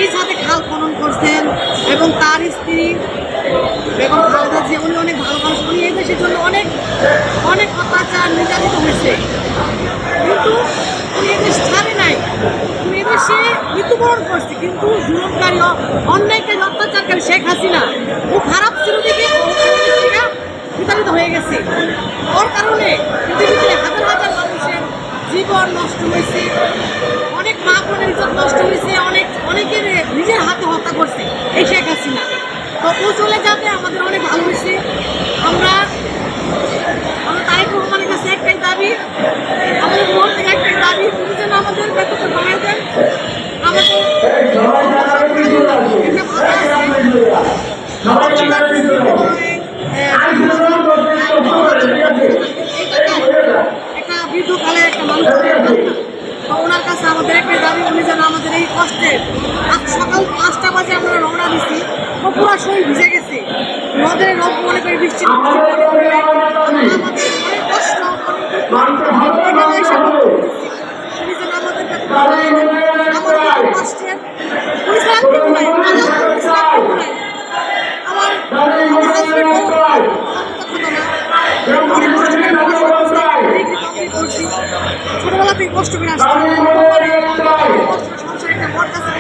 নিজ হাতে খাল খনন করছেন এবং তার স্ত্রী বেগম খালেদা জিয়া উনি অনেক ভালো মানুষ, উনি এই দেশের জন্য অনেক অনেক অত্যাচার নির্যাতিত হয়েছে, কিন্তু উনি এদেশ ছাড়ে নাই, উনি এদেশে মৃত্যুবরণ করছে। কিন্তু জুলুমকারী অন্যায়কারী অত্যাচারকারী শেখ হাসিনা ও খারাপ ছিল দেখে বিতাড়িত হয়ে গেছে। ওর কারণে পৃথিবীতে হাজার হাজার মানুষের জীবন নষ্ট হয়েছে, অনেক মা বোনের ইজ্জত নষ্ট হয়েছে, অনেকের নিজের হাতে হত্যা করছে এই শেখ হাসিনা। তো ও চলে যাবে আমাদের অনেক ভালো হয়েছে। আমরা তারেক রহমানের কাছে একটাই দাবি, আমাদের মন থেকে একটাই দাবি, তিনি যেন আমাদের বেতনটা বাড়ায় দেন। আমাদের একটা বৃদ্ধকালে একটা মানুষ ওনার কাছে আমাদের একটাই দাবি, উনি যেন আমাদের এই কষ্টের আজ সকাল 5টা বাজে আমরা রওনা দিচ্ছি, ও পুরো শরীর ভিজে গেছে, রোদের রোদ মনে করে বৃষ্টি আমাদের অনেক কষ্ট উনি যেন আমাদের আমাদের কষ্টের আমার ছোটবেলা থেকে কষ্ট করে আসছি, সংসারে একটা বর কাছে